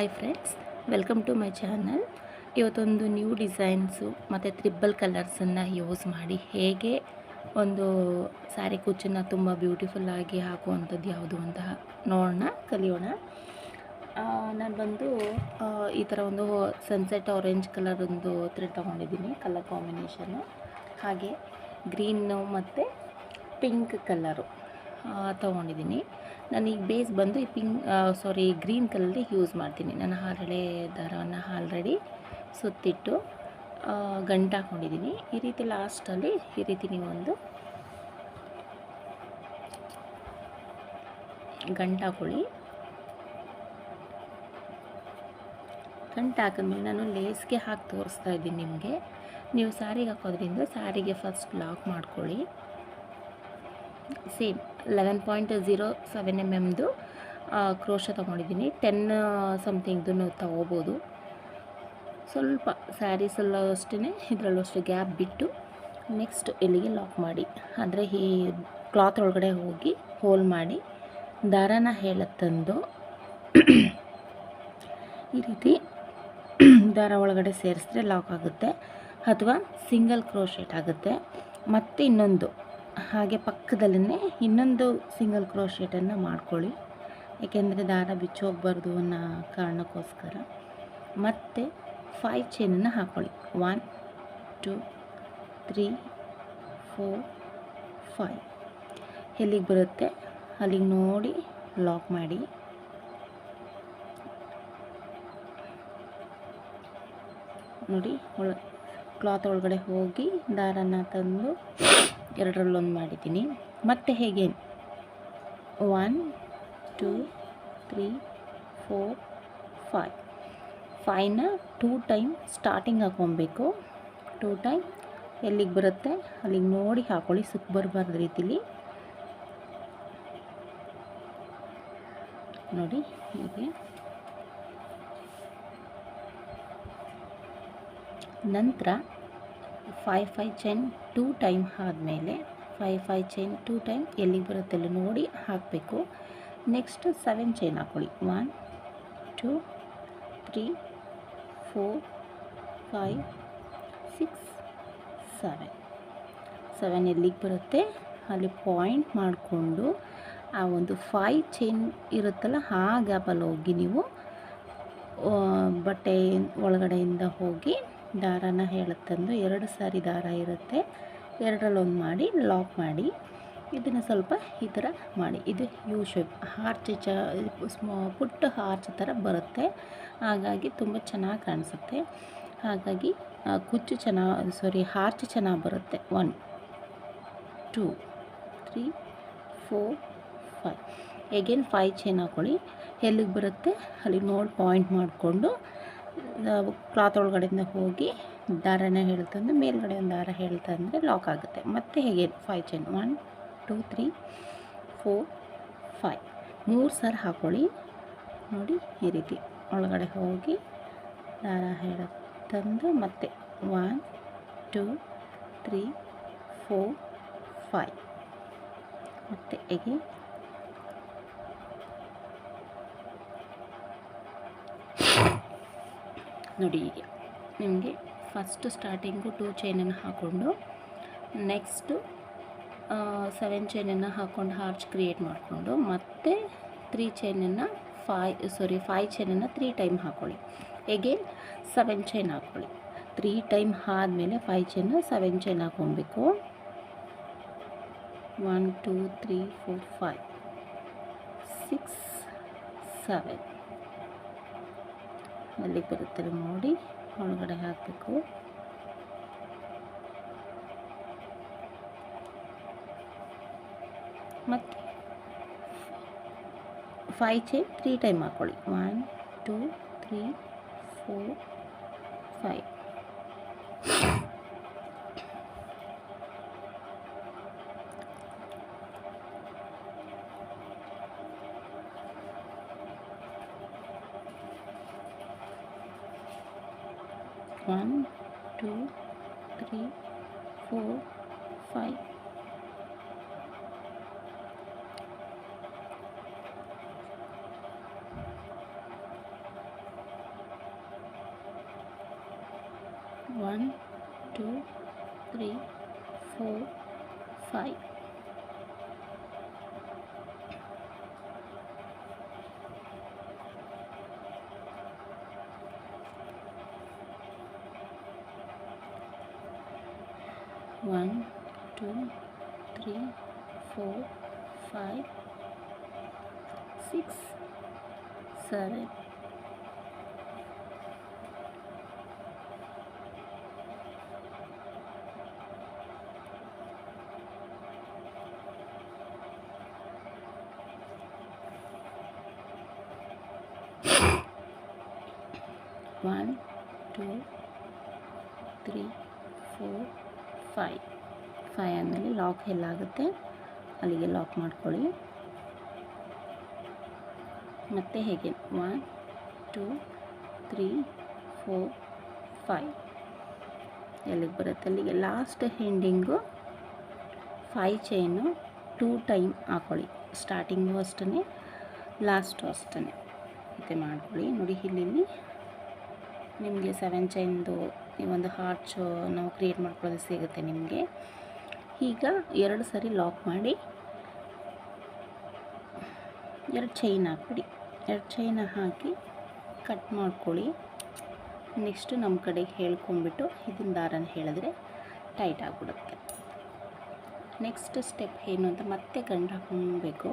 Hi friends, welcome to my channel. ಇವತ್ತೊಂದು new designs ಮತ್ತು triple ಕಲರ್ಸನ್ನು ಯೂಸ್ ಮಾಡಿ ಹೇಗೆ ಒಂದು ಸ್ಯಾರಿ ಕುಚ್ಚನ್ನು ತುಂಬ ಬ್ಯೂಟಿಫುಲ್ಲಾಗಿ ಹಾಕುವಂಥದ್ದು ಯಾವುದು ಅಂತ ಕಲಿಯೋಣ. ನಾನು ಬಂದು ಈ ಥರ ಒಂದು ಸನ್ಸೆಟ್ ಆರೆಂಜ್ ಕಲರ್ ಒಂದು ಥ್ರೆಡ್ ತೊಗೊಂಡಿದ್ದೀನಿ, ಕಲರ್ ಕಾಂಬಿನೇಷನ್ನು. ಹಾಗೆ ಗ್ರೀನು ಮತ್ತು ಪಿಂಕ್ ಕಲರು ತೊಗೊಂಡಿದ್ದೀನಿ. ನಾನೀಗ ಬೇಸ್ ಬಂದು ಈ ಗ್ರೀನ್ ಕಲರಲ್ಲಿ ಯೂಸ್ ಮಾಡ್ತೀನಿ. ನಾನು ಹರಳೆ ದಾರವನ್ನು ಆಲ್ರೆಡಿ ಸುತ್ತಿಟ್ಟು ಗಂಟು ಹಾಕ್ಕೊಂಡಿದ್ದೀನಿ. ಈ ರೀತಿ ಲಾಸ್ಟಲ್ಲಿ ಈ ರೀತಿ ನೀವೊಂದು ಗಂಟು ಹಾಕೊಳ್ಳಿ. ಗಂಟು ಹಾಕಿದ್ಮೇಲೆ ನಾನು ಲೇಸ್ಗೆ ಹಾಕಿ ತೋರಿಸ್ತಾ ಇದ್ದೀನಿ ನಿಮಗೆ. ನೀವು ಸ್ಯಾರಿಗೆ ಹಾಕೋದ್ರಿಂದ ಸ್ಯಾರಿಗೆ ಫಸ್ಟ್ ಲಾಕ್ ಮಾಡ್ಕೊಳ್ಳಿ. ಸೇಮ್ 11.07 mm ಕ್ರೋಶ ತೊಗೊಂಡಿದ್ದೀನಿ. 10 ಸಮಥಿಂಗ್ದು ತೊಗೋಬೋದು. ಸ್ವಲ್ಪ ಸ್ಯಾರೀಸಲ್ಲೂ ಅಷ್ಟೇ, ಇದರಲ್ಲೂ ಅಷ್ಟೇ ಗ್ಯಾಪ್ ಬಿಟ್ಟು ನೆಕ್ಸ್ಟ್ ಇಲ್ಲಿಗೆ ಲಾಕ್ ಮಾಡಿ. ಅಂದರೆ ಈ ಕ್ಲಾತ್ ಒಳಗಡೆ ಹೋಗಿ ಹೋಲ್ ಮಾಡಿ ದಾರಾನ ತಂದು ಈ ರೀತಿ ದಾರ ಒಳಗಡೆ ಸೇರಿಸಿದ್ರೆ ಲಾಕ್ ಆಗುತ್ತೆ, ಅಥವಾ ಸಿಂಗಲ್ ಕ್ರೋಶೆಟ್ ಆಗುತ್ತೆ. ಮತ್ತು ಇನ್ನೊಂದು ಹಾಗೆ ಪಕ್ಕದಲ್ಲೇ ಇನ್ನೊಂದು ಸಿಂಗಲ್ ಕ್ರೋಶೆಟನ್ನು ಮಾಡ್ಕೊಳ್ಳಿ, ಏಕೆಂದರೆ ದಾರ ಬಿಚ್ಚೋಗಬಾರ್ದು ಅನ್ನೋ ಕಾರಣಕ್ಕೋಸ್ಕರ. ಮತ್ತು 5 ಚೈನನ್ನು ಹಾಕ್ಕೊಳ್ಳಿ. 1 2 3 4 5 ಎಲ್ಲಿಗೆ ಬರುತ್ತೆ ಅಲ್ಲಿಗೆ ನೋಡಿ ಲಾಕ್ ಮಾಡಿ. ನೋಡಿ, ಕ್ಲಾತ್ ಒಳಗಡೆ ಹೋಗಿ ದಾರನ ತಂದು ಎರಡರಲ್ಲೊಂದು ಮಾಡಿದ್ದೀನಿ. ಮತ್ತು ಹೇಗೆ 1 2 3 4 5 5ನ 2 ಟೈಮ್ ಸ್ಟಾರ್ಟಿಂಗ್ ಹಾಕ್ಕೊಬೇಕು. 2 ಟೈಮ್ ಎಲ್ಲಿಗೆ ಬರುತ್ತೆ ಅಲ್ಲಿಗೆ ನೋಡಿ ಹಾಕ್ಕೊಳ್ಳಿ, ಸುತ್ತ ಬರಬಾರ್ದು ರೀತಿಲಿ. ನೋಡಿ ಹೀಗೆ. ನಂತರ 5 ಚೈನ್ 2 ಟೈಮ್ ಆದಮೇಲೆ 5 ಚೈನ್ 2 ಟೈಮ್ ಎಲ್ಲಿಗೆ ಬರುತ್ತೆ ಅಲ್ಲಿ ನೋಡಿ ಹಾಕಬೇಕು. ನೆಕ್ಸ್ಟ್ 7 ಚೈನ್ ಹಾಕ್ಕೊಳ್ಳಿ. 1 2 3 4 5 6 7 ಎಲ್ಲಿಗೆ ಬರುತ್ತೆ ಅಲ್ಲಿ ಪಾಯಿಂಟ್ ಮಾಡಿಕೊಂಡು ಆ ಒಂದು 5 ಚೈನ್ ಇರುತ್ತಲ್ಲ ಆ ಗ್ಯಾಪಲ್ಲಿ ಹೋಗಿ ನೀವು ಬಟ್ಟೆ ಒಳಗಡೆಯಿಂದ ಹೋಗಿ ದಾರಾನ ತಂದು 2 ಸಾರಿ ದಾರ ಇರುತ್ತೆ, ಎರಡರಲ್ಲೊಂದು ಮಾಡಿ ಲಾಕ್ ಮಾಡಿ. ಇದನ್ನು ಸ್ವಲ್ಪ ಈ ಥರ ಮಾಡಿ. ಇದು ಯು ಶೇಪ್ ಹಾರ್ಚ್ ಪುಟ್ಟ ಹಾರ್ಚ್ ಥರ ಬರುತ್ತೆ, ಹಾಗಾಗಿ ತುಂಬ ಚೆನ್ನಾಗಿ ಕಾಣಿಸುತ್ತೆ. ಹಾಗಾಗಿ ಕುಚ್ಚು ಹಾರ್ಚ್ ಚೆನ್ನಾಗಿ ಬರುತ್ತೆ. 1 2 3 4 5 ಎಗೇನ್ 5 ಚೈನ್ ಹಾಕ್ಕೊಳ್ಳಿ. ಎಲ್ಲಿಗೆ ಬರುತ್ತೆ ಅಲ್ಲಿ ನೋಡಿ ಪಾಯಿಂಟ್ ಮಾಡಿಕೊಂಡು ಕ್ಲಾತ್ ಒಳಗಡೆಯಿಂದ ಹೋಗಿ ದಾರನ ತಂದು ಮೇಲ್ಗಡೆ ಒಂದು ದಾರ ತಂದರೆ ಲಾಕ್ ಆಗುತ್ತೆ. ಮತ್ತು ಹೇಗೆ 5 ಚೈನ್ 1 2 3 4 5 3 ಸಾರಿ ಹಾಕ್ಕೊಳ್ಳಿ. ನೋಡಿ ಈ ರೀತಿ ಒಳಗಡೆ ಹೋಗಿ ದಾರ ತಂದು ಮತ್ತೆ 1 2 3 4 5 ಮತ್ತು ಹೇಗೆ ನೋಡಿ. ಹೀಗೆ ನಿಮಗೆ ಫಸ್ಟು ಸ್ಟಾರ್ಟಿಂಗು 2 ಚೈನನ್ನು ಹಾಕ್ಕೊಂಡು ನೆಕ್ಸ್ಟು 7 ಚೈನನ್ನು ಹಾಕ್ಕೊಂಡು ಹಾರ್ಚ್ ಕ್ರಿಯೇಟ್ ಮಾಡಿಕೊಂಡು ಮತ್ತೆ 3 ಚೈನನ್ನು 5 ಚೈನನ್ನು 3 ಟೈಮ್ ಹಾಕ್ಕೊಳ್ಳಿ. ಎಗೇನ್ 7 ಚೈನ್ ಹಾಕ್ಕೊಳ್ಳಿ. 3 ಟೈಮ್ ಆದಮೇಲೆ 5 ಚೈನು 7 ಚೈನ್ ಹಾಕ್ಕೊಬೇಕು. 1 2 3 4 5 6 7 ಅಲ್ಲಿಗೆ ಬರುತ್ತೆ ನೋಡಿ ಒಳಗಡೆ ಹಾಕಬೇಕು. ಮತ್ತು 5 ಚೈನ್ 3 ಟೈಮ್ ಹಾಕ್ಕೊಳ್ಳಿ. 1 2 3 4 5 1 2 3 4 5 1 2 3 4 5 3 4 5. 1 2 3 4 5 6 7. 1 2 3 4 5 ಆದಮೇಲೆ ಲಾಕ್ ಎಲ್ಲಾಗುತ್ತೆ ಅಲ್ಲಿಗೆ ಲಾಕ್ ಮಾಡ್ಕೊಳ್ಳಿ. ಮತ್ತೆ ಹೇಗೆ 1 2 3 4 5 ಎಲ್ಲಿಗೆ ಬರುತ್ತೆ ಅಲ್ಲಿಗೆ ಲಾಸ್ಟ್ ಎಂಡಿಂಗು 5 ಚೈನು 2 ಟೈಮ್ ಹಾಕೊಳ್ಳಿ. ಸ್ಟಾರ್ಟಿಂಗು ಅಷ್ಟೇ, ಲಾಸ್ಟು ಅಷ್ಟೇ ಮತ್ತೆ ಮಾಡ್ಕೊಳ್ಳಿ. ನೋಡಿ ಇಲ್ಲಿ ನಿಮಗೆ 7 ಚೈನ್ದು ಈ ಒಂದು ಹಾರ್ಚ್ ನಾವು ಕ್ರಿಯೇಟ್ ಮಾಡ್ಕೊಳ್ಳೋದು ಸಿಗುತ್ತೆ ನಿಮಗೆ. ಈಗ 2 ಸರಿ ಲಾಕ್ ಮಾಡಿ 2 ಚೈನ್ ಹಾಕ್ಬಿಡಿ. 2 ಚೈನ ಹಾಕಿ ಕಟ್ ಮಾಡ್ಕೊಳ್ಳಿ. ನೆಕ್ಸ್ಟು ನಮ್ಮ ಕಡೆಗೆ ಹೇಳ್ಕೊಂಬಿಟ್ಟು ಇದನ್ನ ದಾರನ ಹೇಳಿದ್ರೆ ಟೈಟ್ ಆಗಿಬಿಡುತ್ತೆ. ನೆಕ್ಸ್ಟ್ ಸ್ಟೆಪ್ ಏನು ಅಂತ ಮತ್ತೆ ಗಂಟು ಹಾಕೊಬೇಕು.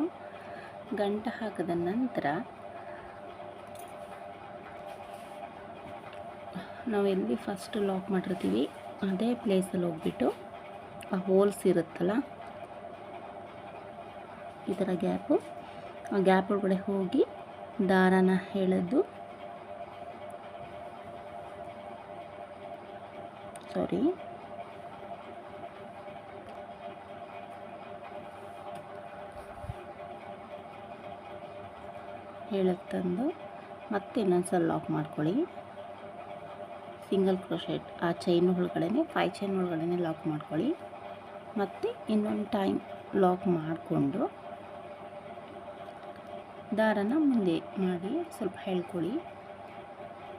ಗಂಟು ಹಾಕಿದ ನಂತರ ನಾವು ಎಲ್ಲಿ ಫಸ್ಟ್ ಲಾಕ್ ಮಾಡಿರ್ತೀವಿ ಅದೇ ಪ್ಲೇಸಲ್ಲಿ ಹೋಗ್ಬಿಟ್ಟು ಆ ಹೋಲ್ಸ್ ಇರುತ್ತಲ್ಲ ಈ ಥರ ಗ್ಯಾಪು, ಆ ಗ್ಯಾಪ್ ಒಳಗಡೆ ಹೋಗಿ ದಾರನ ಎಳೆದು ತಂದು ಮತ್ತೆ ಇನ್ನೊಂದ್ಸಲ ಲಾಕ್ ಮಾಡ್ಕೊಳ್ಳಿ. ಸಿಂಗಲ್ ಕ್ರೋಶೆಟ್ ಆ ಚೈನ್ ಒಳಗಡೆ 5 ಚೈನ್ ಒಳಗಡೆ ಲಾಕ್ ಮಾಡ್ಕೊಳ್ಳಿ. ಮತ್ತು ಇನ್ನೊಂದು ಟೈಮ್ ಲಾಕ್ ಮಾಡಿಕೊಂಡು ದಾರನ ಮುಂದೆ ಮಾಡಿ ಸ್ವಲ್ಪ ಎಳ್ಕೊಳ್ಳಿ.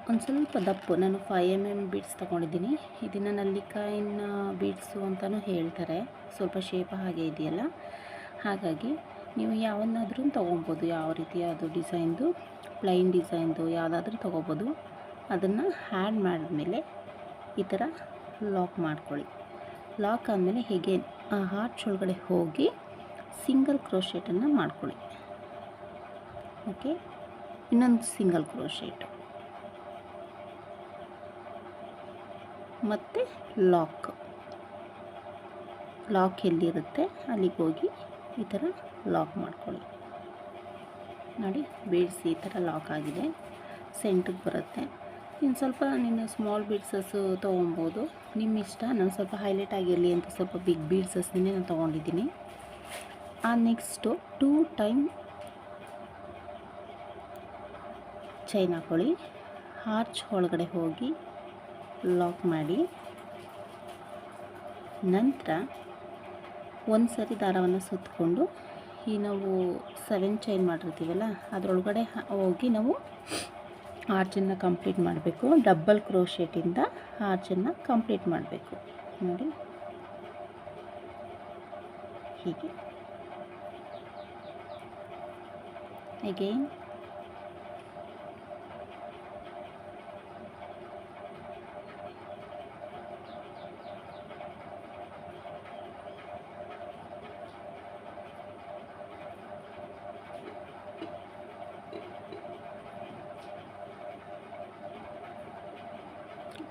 ಒಂದು ಸ್ವಲ್ಪ ದಪ್ಪು, ನಾನು 5 mm ಬೀಡ್ಸ್ ತೊಗೊಂಡಿದ್ದೀನಿ. ಇದನ್ನು ನಲ್ಲಿಕಾಯಿನ ಬೀಡ್ಸು ಅಂತಲೂ ಹೇಳ್ತಾರೆ. ಸ್ವಲ್ಪ ಶೇಪ್ ಹಾಗೆ ಇದೆಯಲ್ಲ, ಹಾಗಾಗಿ ನೀವು ಯಾವನ್ನಾದ್ರೂ ತೊಗೊಬೋದು. ಯಾವ ರೀತಿ ಅದು ಡಿಸೈನ್ದು, ಪ್ಲೈನ್ ಡಿಸೈನ್ದು ಯಾವುದಾದ್ರೂ ತೊಗೋಬೋದು. ಅದನ್ನು ಆ್ಯಡ್ ಮಾಡಿದ್ಮೇಲೆ ಈ ಥರ ಲಾಕ್ ಮಾಡ್ಕೊಳ್ಳಿ. ಲಾಕ್ ಆದಮೇಲೆ ಹೇಗೆ ಆ ಹಾರ್ಚ್ ಒಳಗಡೆ ಹೋಗಿ ಸಿಂಗಲ್ ಕ್ರೋಶೆಟನ್ನು ಮಾಡ್ಕೊಳ್ಳಿ. ಓಕೆ, ಇನ್ನೊಂದು ಸಿಂಗಲ್ ಕ್ರೋಶೆಟ್ ಮತ್ತು ಲಾಕ್ ಎಲ್ಲಿರುತ್ತೆ ಅಲ್ಲಿಗೆ ಹೋಗಿ ಈ ಥರ ಲಾಕ್ ಮಾಡ್ಕೊಳ್ಳಿ. ನೋಡಿ ಬೀಡ್ಸ್ ಈ ಥರ ಲಾಕ್ ಆಗಿದೆ, ಸೆಂಟ್ರಿಗೆ ಬರುತ್ತೆ. ಇನ್ನು ಸ್ವಲ್ಪ ನೀನು ಸ್ಮಾಲ್ ಬೀಡ್ಸಸ್ಸು ತೊಗೊಬೋದು, ನಿಮ್ಮ ಇಷ್ಟ. ನಾನು ಸ್ವಲ್ಪ ಹೈಲೈಟ್ ಆಗಿರಲಿ ಅಂತ ಸ್ವಲ್ಪ ಬಿಗ್ ಬೀಡ್ಸಸ್ನೇ ನಾನು ತೊಗೊಂಡಿದ್ದೀನಿ. ನೆಕ್ಸ್ಟು 2 ಟೈಮ್ ಚೈನ್ ಹಾಕ್ಕೊಳ್ಳಿ. ಹಾರ್ಚ್ ಒಳಗಡೆ ಹೋಗಿ ಲಾಕ್ ಮಾಡಿ ನಂತರ ಒಂದು ಸರಿ ದಾರವನ್ನು ಸುತ್ತಕೊಂಡು ಈ ನಾವು 7 ಚೈನ್ ಮಾಡಿರ್ತೀವಲ್ಲ ಅದರೊಳಗಡೆ ಹೋಗಿ ನಾವು ಆರ್ಚನ್ನು ಕಂಪ್ಲೀಟ್ ಮಾಡಬೇಕು. ಡಬಲ್ ಕ್ರೋಶೆಟಿಂದ ಆರ್ಚನ್ನು ಕಂಪ್ಲೀಟ್ ಮಾಡಬೇಕು. ನೋಡಿ ಹೀಗೆ ಅಗೈನ್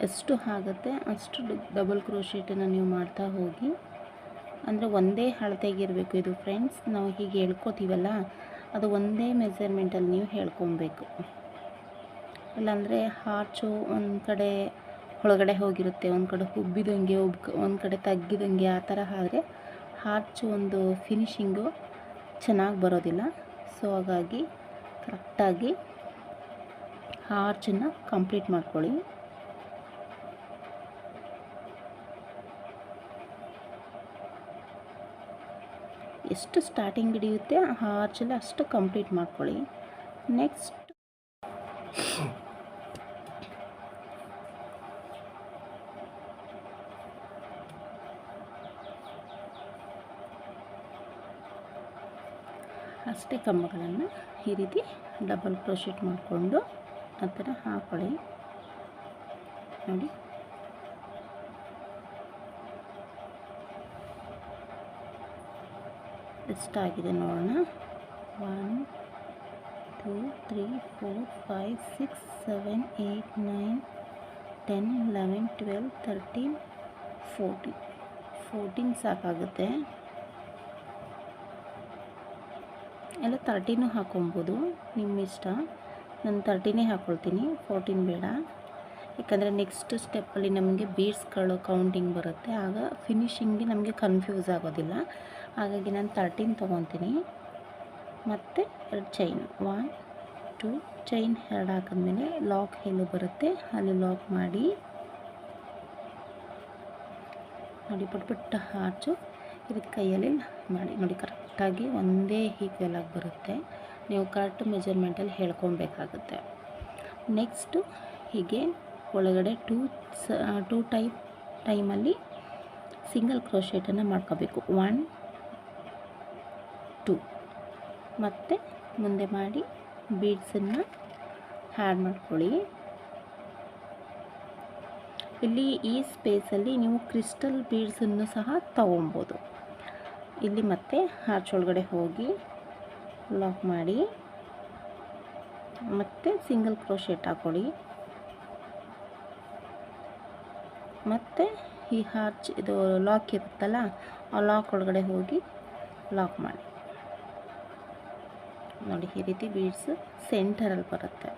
ಎಷ್ಟು ಆಗುತ್ತೆ ಅಷ್ಟು ಡಬಲ್ ಕ್ರೋಶೆಟನ್ನು ನೀವು ಮಾಡ್ತಾ ಹೋಗಿ. ಅಂದರೆ ಒಂದೇ ಅಳತೆಗಿರಬೇಕು ಇದು ಫ್ರೆಂಡ್ಸ್. ನಾವು ಹೀಗೆ ಹೇಳ್ಕೊತೀವಲ್ಲ ಅದು ಒಂದೇ ಮೆಜರ್ಮೆಂಟಲ್ಲಿ ನೀವು ಹೇಳ್ಕೊಬೇಕು. ಇಲ್ಲಾಂದರೆ ಹಾರ್ಚು ಒಂದು ಕಡೆ ಒಳಗಡೆ ಹೋಗಿರುತ್ತೆ, ಒಂದು ಕಡೆ ಉಬ್ಬಿದಂಗೆ ಒಂದು ಕಡೆ ತಗ್ಗಿದಂಗೆ ಆ ಥರ ಆದರೆ ಹಾರ್ಚು ಒಂದು ಫಿನಿಶಿಂಗು ಚೆನ್ನಾಗಿ ಬರೋದಿಲ್ಲ. ಸೊ ಹಾಗಾಗಿ ಕರೆಕ್ಟಾಗಿ ಹಾರ್ಚನ್ನು ಕಂಪ್ಲೀಟ್ ಮಾಡ್ಕೊಳ್ಳಿ. ಎಷ್ಟು ಸ್ಟಾರ್ಟಿಂಗ್ ಹಿಡಿಯುತ್ತೆ ಆ ಆರ್ಚಲ್ಲಿ ಅಷ್ಟು ಕಂಪ್ಲೀಟ್ ಮಾಡ್ಕೊಳ್ಳಿ. ನೆಕ್ಸ್ಟ್ ಅಷ್ಟೇ ಕಂಬಗಳನ್ನು ಈ ರೀತಿ ಡಬಲ್ ಕ್ರೋಶೆಟ್ ಮಾಡಿಕೊಂಡು ಆ ಥರ ಹಾಕೊಳ್ಳಿ. ನೋಡಿ, ಎಷ್ಟಾಗಿದೆ ನೋಡೋಣ. 1 2 3 4 5 6 7 8 9 10 11 12 13 14 ಸಾಕಾಗುತ್ತೆ. ಎಲ್ಲ 13 ಹಾಕೊಬೋದು, ನಿಮ್ಮ ಇಷ್ಟ. ನಾನು 13 ಹಾಕ್ಕೊಳ್ತೀನಿ, 14 ಬೇಡ. ಯಾಕಂದರೆ ನೆಕ್ಸ್ಟ್ ಸ್ಟೆಪ್ಪಲ್ಲಿ ನಮಗೆ ಬೀಡ್ಸ್ಗಳು ಕೌಂಟಿಂಗ್ ಬರುತ್ತೆ, ಆಗ ಫಿನಿಶಿಂಗ್ಗೆ ನಮಗೆ ಕನ್ಫ್ಯೂಸ್ ಆಗೋದಿಲ್ಲ. ಹಾಗಾಗಿ ನಾನು 13 ತೊಗೊತೀನಿ. ಮತ್ತು 2 ಚೈನ್, 1 2 ಚೈನ್ 2 ಹಾಕಿದ್ಮೇಲೆ ಲಾಕ್ ಎಲ್ಲೂ ಬರುತ್ತೆ ಅಲ್ಲಿ ಲಾಕ್ ಮಾಡಿ. ನೋಡಿ, ಪುಟ್ಟ ಹಾರ್ಚು ಇದಕ್ಕೆ ಕೈಯಲ್ಲಿ ಮಾಡಿ. ನೋಡಿ, ಕರೆಕ್ಟಾಗಿ ಒಂದೇ ಈಕ್ವಲ್ ಆಗಿ ಬರುತ್ತೆ. ನೀವು ಕರೆಕ್ಟ್ ಮೆಜರ್ಮೆಂಟಲ್ಲಿ ಹೇಳ್ಕೊಬೇಕಾಗುತ್ತೆ. ನೆಕ್ಸ್ಟು ಹೀಗೆ ಒಳಗಡೆ ಟೂ ಟೈಮಲ್ಲಿ ಸಿಂಗಲ್ ಕ್ರೋಶೆಟನ್ನು ಮಾಡ್ಕೋಬೇಕು. 1 2 ಮತ್ತು ಮುಂದೆ ಮಾಡಿ ಬೀಡ್ಸನ್ನು ಆ್ಯಡ್ ಮಾಡ್ಕೊಳ್ಳಿ. ಇಲ್ಲಿ ಈ ಸ್ಪೇಸಲ್ಲಿ ನೀವು ಕ್ರಿಸ್ಟಲ್ ಬೀಡ್ಸನ್ನು ಸಹ ತಗೊಬೋದು. ಇಲ್ಲಿ ಮತ್ತೆ ಆರ್ಚ್ ಒಳಗಡೆ ಹೋಗಿ ಲಾಕ್ ಮಾಡಿ, ಮತ್ತು ಸಿಂಗಲ್ ಕ್ರೋಶೆಟ್ ಹಾಕೊಳ್ಳಿ. ಮತ್ತು ಈ ಆರ್ಚ್ ಇದು ಲಾಕ್ ಇರುತ್ತಲ್ಲ, ಆ ಲಾಕ್ ಒಳಗಡೆ ಹೋಗಿ ಲಾಕ್ ಮಾಡಿ. ನೋಡಿ, ಈ ರೀತಿ ಬೀಡ್ಸು ಸೆಂಟರಲ್ಲಿ ಬರುತ್ತೆ.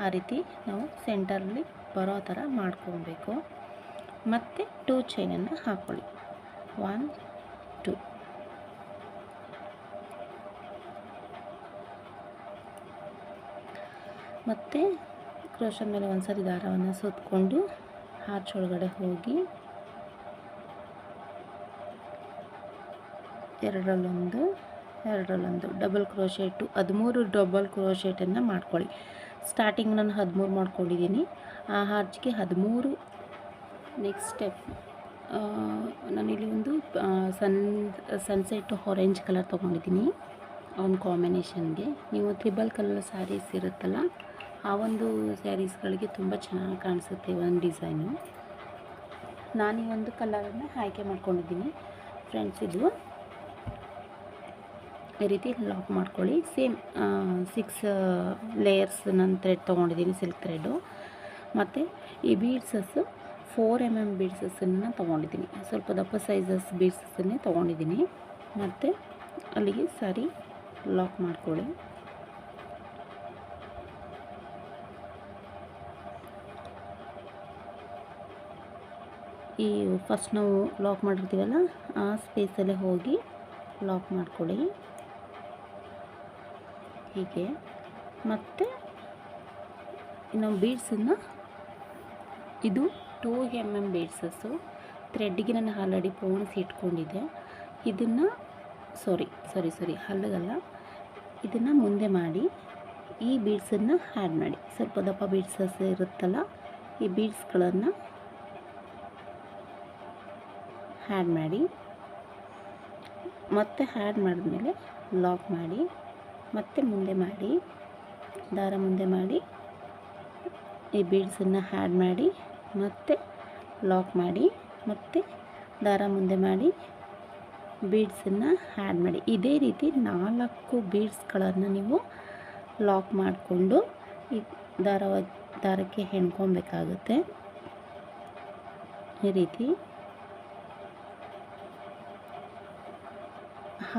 ಆ ರೀತಿ ನಾವು ಸೆಂಟರಲ್ಲಿ ಬರೋ ಥರ ಮಾಡ್ಕೊಬೇಕು. ಮತ್ತು 2 ಚೈನನ್ನು ಹಾಕ್ಕೊಳ್ಳಿ. 1 2 ಮತ್ತು ಕ್ರೋಶದ ಮೇಲೆ ಒಂದ್ಸರಿ ದಾರವನ್ನು ಸುತ್ತಕೊಂಡು ಆರ್ಚ್ ಒಳಗಡೆ ಹೋಗಿ ಎರಡರಲ್ಲೊಂದು ಡಬಲ್ ಕ್ರೋಶೆಟು 13 ಡಬಲ್ ಕ್ರೋಶೆಟನ್ನು ಮಾಡ್ಕೊಳ್ಳಿ. ಸ್ಟಾರ್ಟಿಂಗ್ ನಾನು 13 ಮಾಡ್ಕೊಂಡಿದ್ದೀನಿ, ಆ ಆರ್ಚ್ಗೆ 13. ನೆಕ್ಸ್ಟ್ ಸ್ಟೆಪ್ ನಾನಿಲ್ಲಿ ಒಂದು ಸನ್ಸೆಟ್ ಆರೆಂಜ್ ಕಲರ್ ತೊಗೊಂಡಿದ್ದೀನಿ ಒಂದು ಕಾಂಬಿನೇಷನ್ಗೆ. ನೀವು ತ್ರಿಬಲ್ ಕಲರ್ ಸ್ಯಾರೀಸ್ ಇರುತ್ತಲ್ಲ, ಆ ಒಂದು ಸ್ಯಾರೀಸ್ಗಳಿಗೆ ತುಂಬ ಚೆನ್ನಾಗಿ ಕಾಣಿಸುತ್ತೆ ಒಂದು ಡಿಸೈನು. ನಾನು ಈ ಒಂದು ಕಲರನ್ನು ಆಯ್ಕೆ ಮಾಡ್ಕೊಂಡಿದ್ದೀನಿ ಫ್ರೆಂಡ್ಸ್. ಇದು ಈ ರೀತಿ ಲಾಕ್ ಮಾಡ್ಕೊಳ್ಳಿ. ಸೇಮ್ 6 ಲೇಯರ್ಸ್ ನಾನು ಥ್ರೆಡ್ ತೊಗೊಂಡಿದ್ದೀನಿ, ಸಿಲ್ಕ್ ಥ್ರೆಡ್ಡು. ಮತ್ತು ಈ ಬೀಡ್ಸಸ್ಸು 4 mm ಬೀಡ್ಸಸ್ಸನ್ನು ತೊಗೊಂಡಿದ್ದೀನಿ, ಸ್ವಲ್ಪ ದಪ್ಪ ಸೈಜಸ್ ಬೀಡ್ಸಸ್ಸನ್ನೇ ತೊಗೊಂಡಿದ್ದೀನಿ. ಮತ್ತು ಅಲ್ಲಿಗೆ ಸರಿ ಲಾಕ್ ಮಾಡ್ಕೊಳ್ಳಿ. ಈ ಫಸ್ಟ್ ನಾವು ಲಾಕ್ ಮಾಡಿರ್ತೀವಲ್ಲ, ಆ ಸ್ಪೇಸಲ್ಲೇ ಹೋಗಿ ಲಾಕ್ ಮಾಡ್ಕೊಳ್ಳಿ ಹೀಗೆ. ಮತ್ತು ನಾವು ಬೀಡ್ಸನ್ನು, ಇದು 2 mm ಬೀಡ್ಸಸ್ಸು. ಥ್ರೆಡ್ಡಿಗೆ ನಾನು ಆಲ್ರೆಡಿ ಪೋಣಿಸಿ ಇಟ್ಕೊಂಡಿದ್ದೆ. ಇದನ್ನು ಸಾರಿ ಹಲ್ಲಗಲ್ಲ, ಇದನ್ನು ಮುಂದೆ ಮಾಡಿ ಈ ಬೀಡ್ಸನ್ನು ಆ್ಯಡ್ ಮಾಡಿ. ಸ್ವಲ್ಪ ದಪ್ಪ ಬೀಡ್ಸಸ್ ಇರುತ್ತಲ್ಲ, ಈ ಬೀಡ್ಸ್ಗಳನ್ನು ಆ್ಯಡ್ ಮಾಡಿ. ಮತ್ತೆ ಆ್ಯಡ್ ಮಾಡಿದ್ಮೇಲೆ ಲಾಕ್ ಮಾಡಿ, ಮತ್ತೆ ಮುಂದೆ ಮಾಡಿ, ದಾರ ಮುಂದೆ ಮಾಡಿ, ಈ ಬೀಡ್ಸನ್ನು ಆ್ಯಡ್ ಮಾಡಿ, ಮತ್ತೆ ಲಾಕ್ ಮಾಡಿ, ಮತ್ತೆ ದಾರ ಮುಂದೆ ಮಾಡಿ, ಬೀಡ್ಸನ್ನು ಆ್ಯಡ್ ಮಾಡಿ. ಇದೇ ರೀತಿ 4 ಬೀಡ್ಸ್ಗಳನ್ನು ನೀವು ಲಾಕ್ ಮಾಡಿಕೊಂಡು ಈ ದಾರಕ್ಕೆ ಹೆಣ್ಕೊಬೇಕಾಗುತ್ತೆ. ಈ ರೀತಿ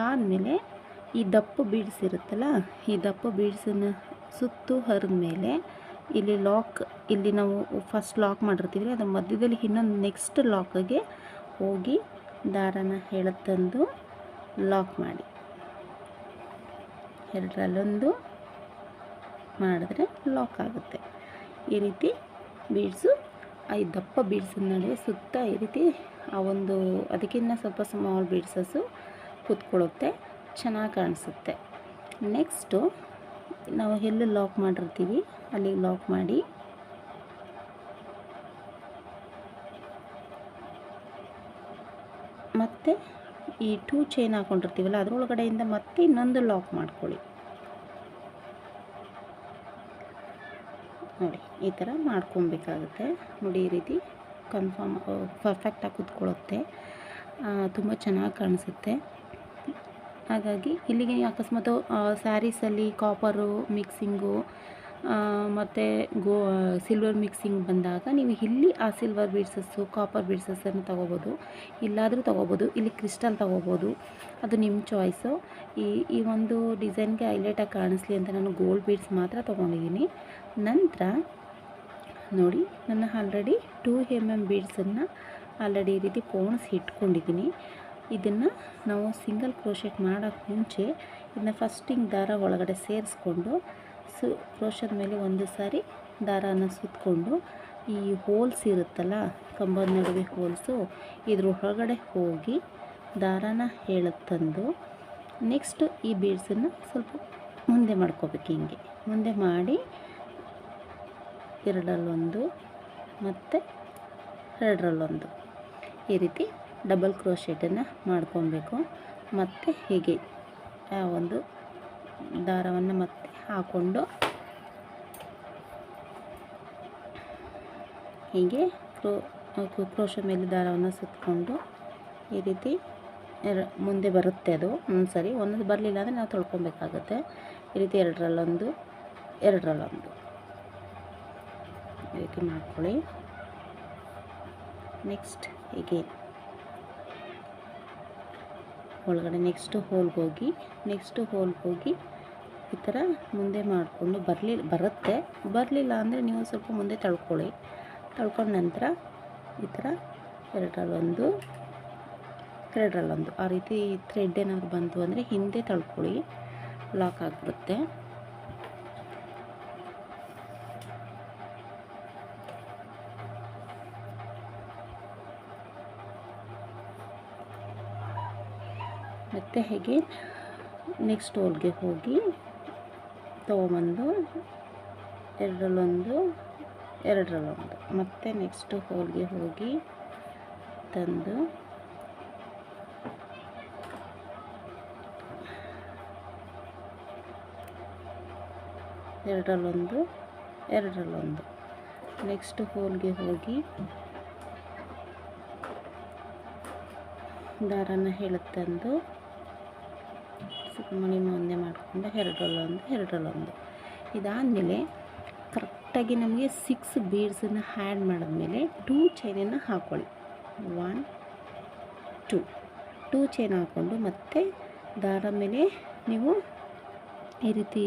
ಆದಮೇಲೆ ಈ ದಪ್ಪ ಬೀಡ್ಸ್ ಇರುತ್ತಲ್ಲ, ಈ ದಪ್ಪ ಬೀಡ್ಸನ್ನು ಸುತ್ತು ಹರಿದ ಮೇಲೆ ಇಲ್ಲಿ ನಾವು ಫಸ್ಟ್ ಲಾಕ್ ಮಾಡಿರ್ತೀವಿ, ಅದರ ಮಧ್ಯದಲ್ಲಿ ಇನ್ನೊಂದು ನೆಕ್ಸ್ಟ್ ಲಾಕಿಗೆ ಹೋಗಿ ದಾರನ ಎಳೆತಂದು ಲಾಕ್ ಮಾಡಿ. ಎರಡರಲ್ಲೊಂದು ಮಾಡಿದ್ರೆ ಲಾಕ್ ಆಗುತ್ತೆ. ಈ ರೀತಿ ಬೀಡ್ಸು ಈ ದಪ್ಪ ಬೀಡ್ಸಿನ ನಡುವೆ ಸುತ್ತ ಈ ರೀತಿ ಆ ಒಂದು ಅದಕ್ಕಿಂತ ಸ್ವಲ್ಪ ಸ್ಮಾಲ್ ಬೀಡ್ಸಸ್ಸು ಕೂತ್ಕೊಳ್ಳುತ್ತೆ, ಚೆನ್ನಾಗಿ ಕಾಣಿಸುತ್ತೆ. ನೆಕ್ಸ್ಟು ನಾವು ಎಲ್ಲಿ ಲಾಕ್ ಮಾಡಿರ್ತೀವಿ ಅಲ್ಲಿ ಲಾಕ್ ಮಾಡಿ, ಮತ್ತು ಈ 2 ಚೈನ್ ಹಾಕ್ಕೊಂಡಿರ್ತೀವಲ್ಲ ಅದರೊಳಗಡೆಯಿಂದ ಮತ್ತೆ ಇನ್ನೊಂದು ಲಾಕ್ ಮಾಡ್ಕೊಳ್ಳಿ. ನೋಡಿ ಈ ಥರ ಮಾಡ್ಕೊಬೇಕಾಗುತ್ತೆ. ನೋಡಿ ಈ ರೀತಿ ಪರ್ಫೆಕ್ಟಾಗಿ ಕೂತ್ಕೊಳ್ಳುತ್ತೆ, ತುಂಬ ಚೆನ್ನಾಗಿ ಕಾಣಿಸುತ್ತೆ. ಹಾಗಾಗಿ ಇಲ್ಲಿಗೆ ಅಕಸ್ಮಾತ್ ಸ್ಯಾರೀಸಲ್ಲಿ ಕಾಪರು ಮಿಕ್ಸಿಂಗು ಮತ್ತು ಸಿಲ್ವರ್ ಮಿಕ್ಸಿಂಗ್ ಬಂದಾಗ ನೀವು ಇಲ್ಲಿ ಆ ಸಿಲ್ವರ್ ಬೀಡ್ಸಸ್ಸು ಕಾಪರ್ ಬೀಡ್ಸಸ್ಸನ್ನು ತೊಗೋಬೋದು, ಇಲ್ಲಾದರೂ ತೊಗೋಬೋದು, ಇಲ್ಲಿ ಕ್ರಿಸ್ಟಲ್ ತೊಗೋಬೋದು, ಅದು ನಿಮ್ಮ ಚಾಯ್ಸು. ಈ ಒಂದು ಡಿಸೈನ್ಗೆ ಹೈಲೈಟಾಗಿ ಕಾಣಿಸ್ಲಿ ಅಂತ ನಾನು ಗೋಲ್ಡ್ ಬೀಡ್ಸ್ ಮಾತ್ರ ತೊಗೊಂಡಿದ್ದೀನಿ. ನಂತರ ನೋಡಿ ನನ್ನ ಆಲ್ರೆಡಿ 2 mm ಬೀಡ್ಸನ್ನು ಆಲ್ರೆಡಿ ಈ ರೀತಿ ಪೋಣಿಸಿ ಇಟ್ಕೊಂಡಿದ್ದೀನಿ. ಇದನ್ನು ನಾವು ಸಿಂಗಲ್ ಕ್ರೋಶೆಟ್ ಮಾಡೋಕ್ಕೆ ಮುಂಚೆ ಇದನ್ನ ಫಸ್ಟ್ ಹಿಂಗೆ ದಾರ ಒಳಗಡೆ ಸೇರಿಸ್ಕೊಂಡು ಕ್ರೋಶದ ಮೇಲೆ ಒಂದು ಸಾರಿ ದಾರಾನ ಸುತ್ತಕೊಂಡು ಈ ಹೋಲ್ಸ್ ಇರುತ್ತಲ್ಲ ಕಂಬದ ನಡುವೆ ಹೋಲ್ಸು ಇದ್ರ ಹೊರಗಡೆ ಹೋಗಿ ದಾರಾನ ತಂದು ನೆಕ್ಸ್ಟ್ ಈ ಬೀಡ್ಸನ್ನು ಸ್ವಲ್ಪ ಮುಂದೆ ಮಾಡ್ಕೋಬೇಕು. ಹಿಂಗೆ ಮುಂದೆ ಮಾಡಿ 2ರಲ್ಲೊಂದು ಮತ್ತು 2ರಲ್ಲೊಂದು ಈ ರೀತಿ ಡಬಲ್ ಕ್ರೋಶೆಟನ್ನು ಮಾಡ್ಕೊಬೇಕು. ಮತ್ತು ಹೀಗೆ ಆ ಒಂದು ದಾರವನ್ನು ಮತ್ತೆ ಹಾಕ್ಕೊಂಡು ಹೀಗೆ ಕ್ರೋಶ ಮೇಲೆ ದಾರವನ್ನು ಸುತ್ತಕೊಂಡು ಈ ರೀತಿ ಮುಂದೆ ಬರುತ್ತೆ. ಅದು ಒಂದ್ಸರಿ ಒಂದೊಂದು ಬರಲಿಲ್ಲ ಅಂದರೆ ನಾವು ತೊಳ್ಕೊಬೇಕಾಗುತ್ತೆ. ಈ ರೀತಿ 2ರಲ್ಲೊಂದು 2ರಲ್ಲೊಂದು ಈ ರೀತಿ ಮಾಡ್ಕೊಳ್ಳಿ. ನೆಕ್ಸ್ಟ್ ಹೀಗೆ ಒಳಗಡೆ ನೆಕ್ಸ್ಟು ಹೋಲ್ಗೆ ಹೋಗಿ ಈ ಥರ ಮುಂದೆ ಮಾಡಿಕೊಂಡು ಬರಲಿಲ್ಲ ಅಂದರೆ ನೀವು ಸ್ವಲ್ಪ ಮುಂದೆ ತಳ್ಕೊಂಡ ನಂತರ ಈ ಥರ 2ರಲ್ಲೊಂದು ಆ ರೀತಿ ಥ್ರೆಡ್ ಏನಾದ್ರು ಬಂತು ಅಂದರೆ ಹಿಂದೆ ತಳ್ಕೊಳ್ಳಿ, ಲಾಕ್ ಆಗಿಬಿಡುತ್ತೆ. ಮತ್ತು ಹೇಗೆ ನೆಕ್ಸ್ಟ್ ಹೋಲ್ಗೆ ಹೋಗಿ ತೊಗೊಂಬಂದು 2ರಲ್ಲೊಂದು ಮತ್ತು ನೆಕ್ಸ್ಟ್ ಹೋಲ್ಗೆ ಹೋಗಿ ತಂದು ಎರಡರಲ್ಲೊಂದು ನೆಕ್ಸ್ಟ್ ಹೋಲ್ಗೆ ಹೋಗಿ ದಾರನ ತಂದು ಮಣಿ ಮುಂದೆ ಮಾಡಿಕೊಂಡು 2ರಲ್ಲೊಂದು ಇದಾದಮೇಲೆ ಕರೆಕ್ಟಾಗಿ ನಮಗೆ 6 ಬೀಡ್ಸನ್ನು ಆ್ಯಡ್ ಮಾಡಿದ್ಮೇಲೆ 2 ಚೈನನ್ನು ಹಾಕ್ಕೊಳ್ಳಿ. 1 2 ಚೈನ್ ಹಾಕ್ಕೊಂಡು ಮತ್ತೆ ದಾರ ಮೇಲೆ ನೀವು ಈ ರೀತಿ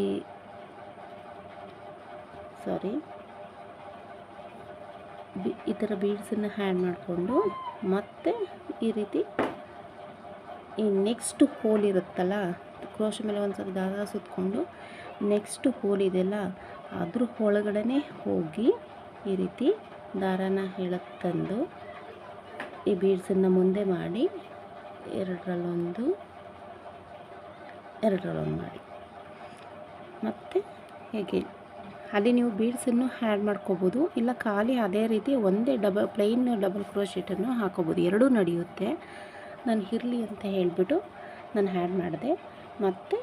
ಈ ಥರ ಬೀಡ್ಸನ್ನು ಆ್ಯಡ್ ಮಾಡಿಕೊಂಡು ಮತ್ತೆ ಈ ರೀತಿ ಈ ನೆಕ್ಸ್ಟ್ ಹೋಲ್ ಇರುತ್ತಲ್ಲ ಕ್ರೋಶ ಮೇಲೆ ಒಂದು ಸಲ ದಾರ ಸುತ್ತಕೊಂಡು ನೆಕ್ಸ್ಟ್ ಹೋಲ್ ಇದೆಯಲ್ಲ ಅದ್ರ ಒಳಗಡೆ ಹೋಗಿ ಈ ರೀತಿ ದಾರನ ತಂದು ಈ ಬೀಡ್ಸನ್ನು ಮುಂದೆ ಮಾಡಿ 2ರಲ್ಲೊಂದು ಮಾಡಿ ಮತ್ತು ಹೇಗೆ ಅಲ್ಲಿ ನೀವು ಬೀಡ್ಸನ್ನು ಆ್ಯಡ್ ಮಾಡ್ಕೋಬೋದು, ಇಲ್ಲ ಖಾಲಿ ಅದೇ ರೀತಿ ಒಂದೇ ಪ್ಲೈನ್ ಡಬಲ್ ಕ್ರೋಶೆಟನ್ನು ಹಾಕೋಬೋದು, ಎರಡೂ ನಡೆಯುತ್ತೆ. ನಾನು ಇರಲಿ ಅಂತ ಹೇಳಿಬಿಟ್ಟು ನಾನು ಆ್ಯಡ್ ಮಾಡಿದೆ. ಮತ್ತು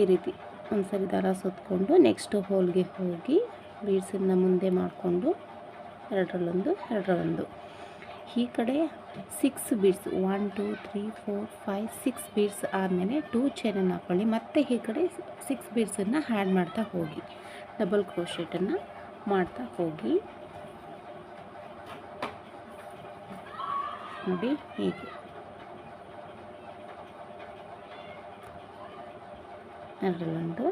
ಈ ರೀತಿ ಒಂದು ಸರಿ ದಾರ ಸುತ್ತಕೊಂಡು ನೆಕ್ಸ್ಟ್ ಹೋಲ್ಗೆ ಹೋಗಿ ಬೀಡ್ಸನ್ನು ಮುಂದೆ ಮಾಡಿಕೊಂಡು 2ರಲ್ಲೊಂದು ಈ ಕಡೆ 6 ಬೀಡ್ಸ್ 1 2 3 4 5 6 ಬೀಡ್ಸ್ ಆದಮೇಲೆ 2 ಚೈನನ್ನು ಹಾಕ್ಕೊಳ್ಳಿ. ಮತ್ತು ಈ ಕಡೆ 6 ಬೀಡ್ಸನ್ನು ಆ್ಯಡ್ ಮಾಡ್ತಾ ಹೋಗಿ ಡಬಲ್ ಕ್ರೋಶೆಟನ್ನು ಮಾಡ್ತಾ ಹೋಗಿ ನೋಡಿ ಹೀಗೆ 2ರಲ್ಲೊಂದು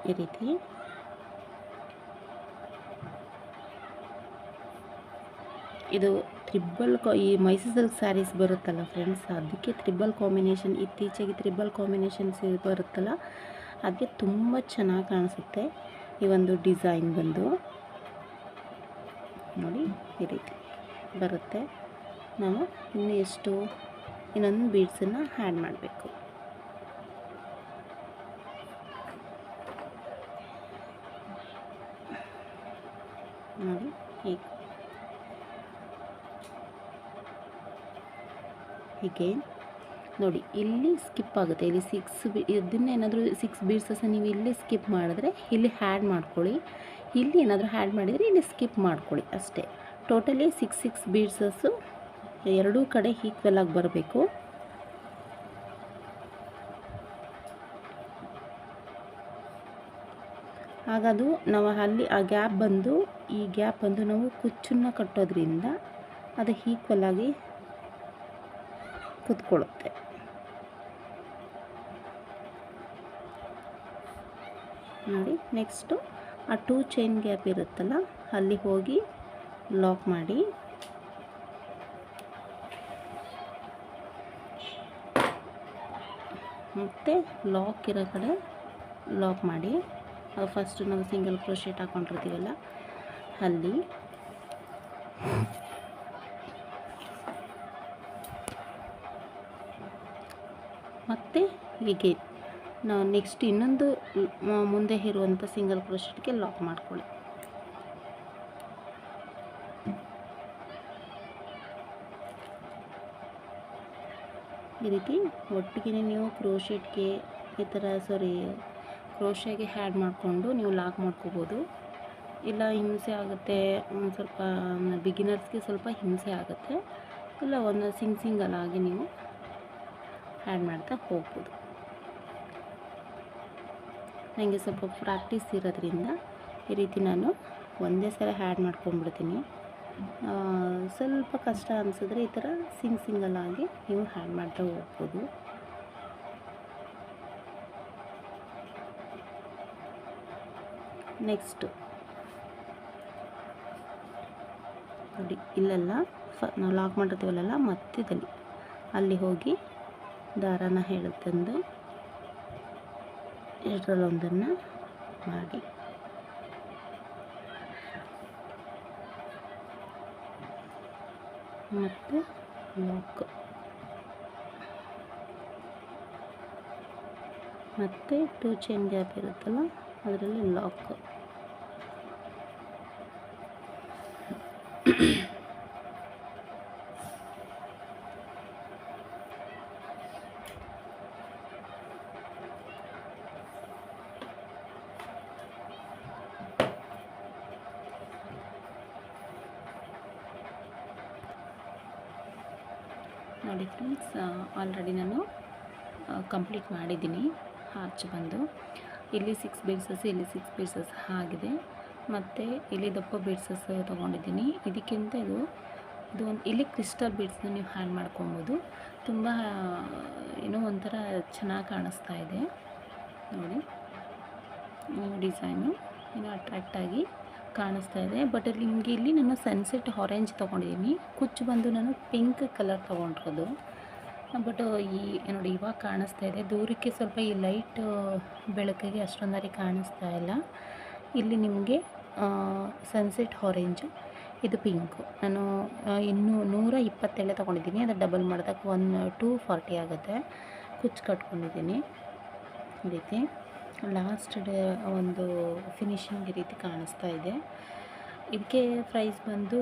ಈ ರೀತಿ ಇದು ಈ ಮೈಸೂರು ಸಿಲ್ಕ್ ಸ್ಯಾರೀಸ್ ಬರುತ್ತಲ್ಲ ಫ್ರೆಂಡ್ಸ್, ಅದಕ್ಕೆ ತ್ರಿಬಲ್ ಕಾಂಬಿನೇಷನ್ ಇತ್ತೀಚೆಗೆ ತ್ರಿಬಲ್ ಕಾಂಬಿನೇಷನ್ಸ್ ಬರುತ್ತಲ್ಲ ಅದಕ್ಕೆ ತುಂಬ ಚೆನ್ನಾಗಿ ಕಾಣಿಸುತ್ತೆ. ಈ ಒಂದು ಡಿಸೈನ್ ಬಂದು ನೋಡಿ ಈ ರೀತಿ ಬರುತ್ತೆ. ನಾವು ಇನ್ನು ಎಷ್ಟು ಇನ್ನೊಂದು ಬೀಡ್ಸನ್ನು ಆ್ಯಡ್ ಮಾಡಬೇಕು. ನೋಡಿ ಹೀಗೆ ನೋಡಿ ಇಲ್ಲಿ ಸ್ಕಿಪ್ ಆಗುತ್ತೆ. ಇಲ್ಲಿ ಇದನ್ನೇನಾದರೂ 6 ಬೀಡ್ಸಸ್ ನೀವು ಇಲ್ಲಿ ಸ್ಕಿಪ್ ಮಾಡಿದ್ರೆ ಇಲ್ಲಿ ಆ್ಯಡ್ ಮಾಡ್ಕೊಳ್ಳಿ. ಇಲ್ಲಿ ಏನಾದರೂ ಆ್ಯಡ್ ಮಾಡಿದರೆ ಇಲ್ಲಿ ಸ್ಕಿಪ್ ಮಾಡ್ಕೊಳ್ಳಿ ಅಷ್ಟೇ. ಟೋಟಲಿ 6 ಬೀಡ್ಸಸ್ಸು ಎರಡೂ ಕಡೆ ಈಕ್ವಲ್ ಆಗಿ ಬರಬೇಕು. ಹಾಗದು ನಾವು ಅಲ್ಲಿ ಆ ಗ್ಯಾಪ್ ಬಂದು ಈ ಗ್ಯಾಪ್ ಬಂದು ನಾವು ಕುಚ್ಚನ್ನು ಕಟ್ಟೋದ್ರಿಂದ ಅದು ಈಕ್ವಲ್ ಆಗಿ ಕೂತ್ಕೊಳ್ಳುತ್ತೆ. ನೋಡಿ ನೆಕ್ಸ್ಟು ಆ 2 ಚೈನ್ ಗ್ಯಾಪ್ ಇರುತ್ತಲ್ಲ ಅಲ್ಲಿ ಹೋಗಿ ಲಾಕ್ ಮಾಡಿ, ಮತ್ತು ಲಾಕ್ ಇರೋ ಕಡೆ ಲಾಕ್ ಮಾಡಿ. ಫಸ್ಟು ನಾವು ಸಿಂಗಲ್ ಕ್ರೋಶೆಟ್ ಹಾಕ್ಕೊಂಡಿರ್ತೀವಲ್ಲ ಅಲ್ಲಿ ಮತ್ತು ಹೀಗೆ ನಾವು ನೆಕ್ಸ್ಟ್ ಇನ್ನೊಂದು ಮುಂದೆ ಇರುವಂಥ ಸಿಂಗಲ್ ಕ್ರೋಶೆಟ್ಗೆ ಲಾಕ್ ಮಾಡ್ಕೊಳ್ಳಿ. ಈ ರೀತಿ ಒಟ್ಟಿಗೆ ನೀವು ಕ್ರೋಶೆಟ್ಗೆ ಈ ಥರ ಕ್ರೋಶೆಗೆ ಆ್ಯಡ್ ಮಾಡಿಕೊಂಡು ನೀವು ಲಾಕ್ ಮಾಡ್ಕೋಬೋದು. ಇಲ್ಲ ಹಿಂಸೆ ಆಗುತ್ತೆ, ಒಂದು ಸ್ವಲ್ಪ ಬಿಗಿನರ್ಸ್ಗೆ ಸ್ವಲ್ಪ ಹಿಂಸೆ ಆಗುತ್ತೆ, ಇಲ್ಲ ಒಂದು ಸಿಂಗಲಾಗಿ ನೀವು ಆ್ಯಡ್ ಮಾಡ್ತಾ ಹೋಗ್ಬೋದು. ನನಗೆ ಸ್ವಲ್ಪ ಪ್ರಾಕ್ಟೀಸ್ ಇರೋದ್ರಿಂದ ಈ ರೀತಿ ನಾನು ಒಂದೇ ಸಲ ಆ್ಯಡ್ ಮಾಡ್ಕೊಂಡ್ಬಿಡ್ತೀನಿ. ಸ್ವಲ್ಪ ಕಷ್ಟ ಅನಿಸಿದ್ರೆ ಈ ಥರ ಸಿಂಗಲಾಗಿ ನೀವು ಆ್ಯಡ್ ಮಾಡ್ತಾ ಹೋಗ್ಬೋದು. ನೆಕ್ಸ್ಟು ನೋಡಿ ಇಲ್ಲೆಲ್ಲ ನಾವು ಲಾಕ್ ಮಾಡಿರ್ತೀವಲ್ಲ ಮಧ್ಯದಲ್ಲಿ ಅಲ್ಲಿ ಹೋಗಿ ದಾರನ ತಂದು ಎರಡರಲ್ಲೊಂದನ್ನು ಮಾಡಿ ಮತ್ತು ಲಾಕ್, ಮತ್ತು 2 ಚೈನ್ ಗ್ಯಾಪ್ ಇರುತ್ತಲ್ಲ ಅದರಲ್ಲಿ ಲಾಕ್. ನೋಡಿ ಫ್ರೆಂಡ್ಸ್, ಆಲ್ರೆಡಿ ನಾನು ಕಂಪ್ಲೀಟ್ ಮಾಡಿದ್ದೀನಿ. ಆರ್ಚ್ ಬಂದು ಇಲ್ಲಿ 6 ಬೀಡ್ಸಸ್, ಇಲ್ಲಿ 6 ಬೀಡ್ಸಸ್ ಆಗಿದೆ. ಮತ್ತು ಇಲ್ಲಿ ದಪ್ಪ ಬೀಡ್ಸಸ್ ತೊಗೊಂಡಿದ್ದೀನಿ. ಇದಕ್ಕಿಂತ ಇದು ಒಂದು ಇಲ್ಲಿ ಕ್ರಿಸ್ಟಲ್ ಬೀಡ್ಸ್ನ ನೀವು ಆ್ಯಡ್ ಮಾಡ್ಕೊಬೋದು. ತುಂಬ ಏನೋ ಒಂಥರ ಚೆನ್ನಾಗಿ ಕಾಣಿಸ್ತಾ ಇದೆ ನೋಡಿ. ಡಿಸೈನು ಏನೋ ಅಟ್ರ್ಯಾಕ್ಟಾಗಿ ಕಾಣಿಸ್ತಾ ಇದೆ. ಬಟ್ ನಿಮಗೆ ಇಲ್ಲಿ ನಾನು ಸನ್ಸೆಟ್ ಆರೆಂಜ್ ತೊಗೊಂಡಿದ್ದೀನಿ. ಕುಚ್ಚು ಬಂದು ನಾನು ಪಿಂಕ್ ಕಲರ್ ತೊಗೊಂಡಿರೋದು. ಬಟ್ ಈ ನೋಡಿ ಇವಾಗ ಕಾಣಿಸ್ತಾ ಇದೆ. ದೂರಕ್ಕೆ ಸ್ವಲ್ಪ ಈ ಲೈಟ್ ಬೆಳಕಿಗೆ ಅಷ್ಟೊಂದಾರಿ ಕಾಣಿಸ್ತಾ ಇಲ್ಲ. ಇಲ್ಲಿ ನಿಮಗೆ ಸನ್ಸೆಟ್ ಆರೆಂಜು, ಇದು ಪಿಂಕು. ನಾನು ಇನ್ನೂ 127 ತೊಗೊಂಡಿದ್ದೀನಿ. ಅದು ಡಬಲ್ ಮಾಡಿದಾಗ 240 ಆಗುತ್ತೆ. ಕುಚ್ಚು ಕಟ್ಕೊಂಡಿದ್ದೀನಿ. ಈ ರೀತಿ ಲಾಸ್ಟ್ ಒಂದು ಫಿನಿಶಿಂಗ್ ಈ ರೀತಿ ಕಾಣಿಸ್ತಾ ಇದೆ. ಇದಕ್ಕೆ ಪ್ರೈಸ್ ಬಂದು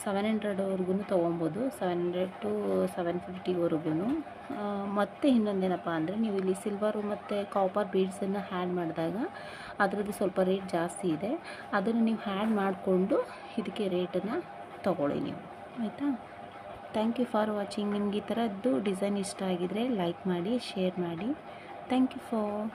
700ವರೆಗೂ ತೊಗೊಬೋದು, 700 to 750ವರೆಗೂ. ಮತ್ತು ಇನ್ನೊಂದೇನಪ್ಪ ಅಂದರೆ ನೀವು ಇಲ್ಲಿ ಸಿಲ್ವರು ಮತ್ತು ಕಾಪರ್ ಬೀಡ್ಸನ್ನು ಆ್ಯಡ್ ಮಾಡಿದಾಗ ಅದರದ್ದು ಸ್ವಲ್ಪ ರೇಟ್ ಜಾಸ್ತಿ ಇದೆ. ಅದನ್ನು ನೀವು ಆ್ಯಡ್ ಮಾಡಿಕೊಂಡು ಇದಕ್ಕೆ ರೇಟನ್ನು ತೊಗೊಳ್ಳಿ ನೀವು, ಆಯಿತಾ. Thank you for watching. ನಿಮ್ಗೆ ಈ ಥರದ್ದು ಡಿಸೈನ್ ಇಷ್ಟ ಆಗಿದರೆ ಲೈಕ್ ಮಾಡಿ, ಶೇರ್ ಮಾಡಿ. Thank you for